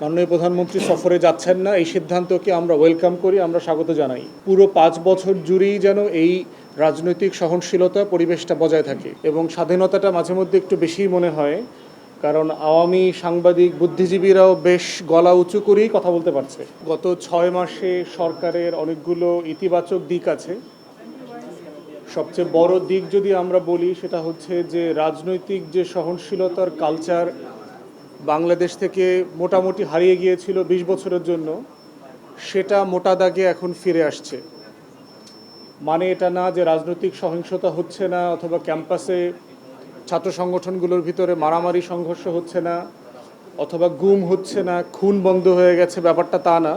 মাননীয় প্রধানমন্ত্রী সফরে যাচ্ছেন না, এই সিদ্ধান্তকে আমরা ওয়েলকাম করি, আমরা স্বাগত জানাই। পুরো 5 বছর জুড়েই যেন এই রাজনৈতিক সহনশীলতা পরিবেশটা বজায় থাকে এবং স্বাধীনতাটা মাঝে মধ্যে একটু বেশিই মনে হয়, কারণ আওয়ামী সাংবাদিক বুদ্ধিজীবীরাও বেশ গলা উঁচু করেই কথা বলতে পারছে। গত 6 মাসে সরকারের অনেকগুলো ইতিবাচক দিক আছে। সবচেয়ে বড় দিক যদি আমরা বলি সেটা হচ্ছে যে রাজনৈতিক যে সহনশীলতার কালচার বাংলাদেশ থেকে মোটামুটি হারিয়ে গিয়েছিল 20 বছরের জন্য, সেটা মোটা দাগে এখন ফিরে আসছে। মানে এটা না যে রাজনৈতিক সহিংসতা হচ্ছে না, অথবা ক্যাম্পাসে ছাত্র সংগঠনগুলোর ভিতরে মারামারি সংঘর্ষ হচ্ছে না, অথবা গুম হচ্ছে না, খুন বন্ধ হয়ে গেছে, ব্যাপারটা তা না।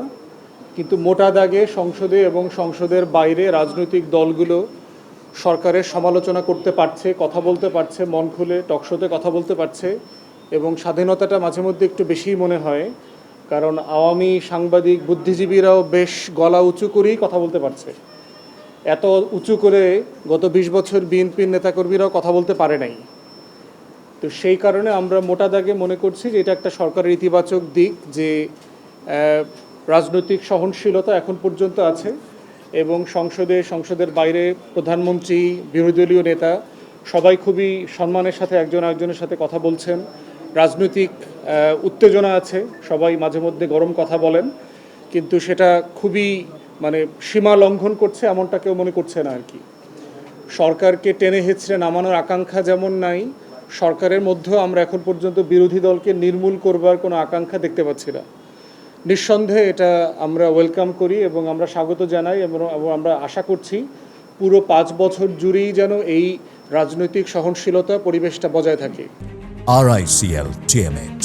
কিন্তু মোটা দাগে সংসদে এবং সংসদের বাইরে রাজনৈতিক দলগুলো সরকারের সমালোচনা করতে পারছে, কথা বলতে পারছে, মন খুলে টকশোতে কথা বলতে পারছে এবং স্বাধীনতাটা মাঝে মধ্যে একটু বেশিই মনে হয়, কারণ আওয়ামী সাংবাদিক বুদ্ধিজীবীরাও বেশ গলা উঁচু করেই কথা বলতে পারছে। এত উঁচু করে গত 20 বছর বিএনপির নেতাকর্মীরাও কথা বলতে পারে নাই। তো সেই কারণে আমরা মোটা দাগে মনে করছি যে এটা একটা সরকারের ইতিবাচক দিক, যে রাজনৈতিক সহনশীলতা এখন পর্যন্ত আছে এবং সংসদের বাইরে প্রধানমন্ত্রী, বিরোধী দলীয় নেতা সবাই খুবই সম্মানের সাথে একজন আরেকজনের সাথে কথা বলছেন। রাজনৈতিক উত্তেজনা আছে, সবাই মাঝে মধ্যে গরম কথা বলেন, কিন্তু সেটা খুবই সীমা লঙ্ঘন করছে এমনটা কেউ মনে করছে না আর কি। সরকারকে টেনে হেঁচড়ে নামানোর আকাঙ্ক্ষা যেমন নাই, সরকারের মধ্যেও আমরা এখন পর্যন্ত বিরোধী দলকে নির্মূল করবার কোনো আকাঙ্ক্ষা দেখতে পাচ্ছি না। নিঃসন্দেহে এটা আমরা ওয়েলকাম করি এবং আমরা স্বাগত জানাই এবং আমরা আশা করছি পুরো 5 বছর জুড়েই যেন এই রাজনৈতিক সহনশীলতা পরিবেশটা বজায় থাকে। RICL TMX,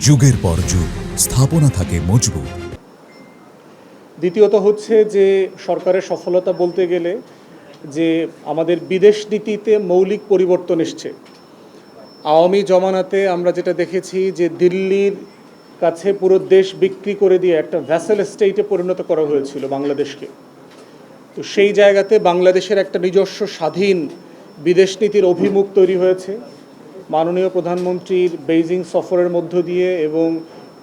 যুগের পর যুগ স্থাপনা থাকে মজবুত। দ্বিতীয়ত হচ্ছে যে সরকারের সফলতা বলতে গেলে যে আমাদের বিদেশ নীতিতে মৌলিক পরিবর্তন এসছে। আওয়ামী জমানাতে আমরা যেটা দেখেছি যে দিল্লির কাছে পুরো দেশ বিক্রি করে দিয়ে একটা ভ্যাসেল স্টেটে পরিণত করা হয়েছিল বাংলাদেশকে। তো সেই জায়গাতে বাংলাদেশের একটা নিজস্ব স্বাধীন বিদেশ নীতির অভিমুখ তৈরি হয়েছে। মাননীয় প্রধানমন্ত্রীর বেইজিং সফরের মধ্য দিয়ে এবং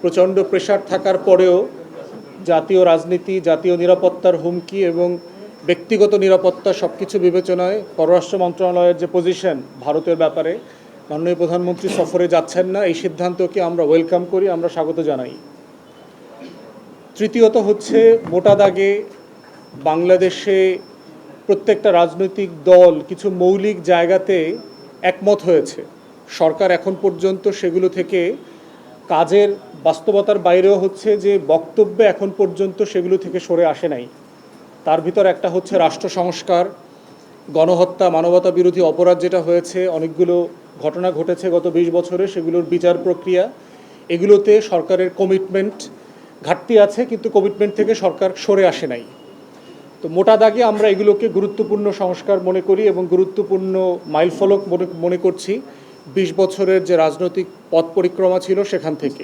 প্রচণ্ড প্রেশার থাকার পরেও জাতীয় রাজনীতি, জাতীয় নিরাপত্তার হুমকি এবং ব্যক্তিগত নিরাপত্তা সব কিছু বিবেচনায় পররাষ্ট্র মন্ত্রণালয়ের যে পজিশন ভারতের ব্যাপারে, মাননীয় প্রধানমন্ত্রী সফরে যাচ্ছেন না, এই সিদ্ধান্তকে আমরা ওয়েলকাম করি, আমরা স্বাগত জানাই। তৃতীয়ত হচ্ছে মোটা দাগে বাংলাদেশে প্রত্যেকটা রাজনৈতিক দল কিছু মৌলিক জায়গাতে একমত হয়েছে। সরকার এখন পর্যন্ত সেগুলো থেকে কাজের বাস্তবতার বাইরেও হচ্ছে যে বক্তব্যে এখন পর্যন্ত সেগুলো থেকে সরে আসে নাই। তার ভিতর একটা হচ্ছে রাষ্ট্র সংস্কার, গণহত্যা, মানবতা বিরোধী অপরাধ যেটা হয়েছে, অনেকগুলো ঘটনা ঘটেছে গত 20 বছরে, সেগুলোর বিচার প্রক্রিয়া, এগুলোতে সরকারের কমিটমেন্ট ঘাটতি আছে, কিন্তু কমিটমেন্ট থেকে সরকার সরে আসে নাই। তো মোটা দাগে আমরা এগুলোকে গুরুত্বপূর্ণ সংস্কার মনে করি এবং গুরুত্বপূর্ণ মাইলফলক মনে করছি 20 বছরের যে রাজনৈতিক পথ পরিক্রমা ছিল সেখান থেকে।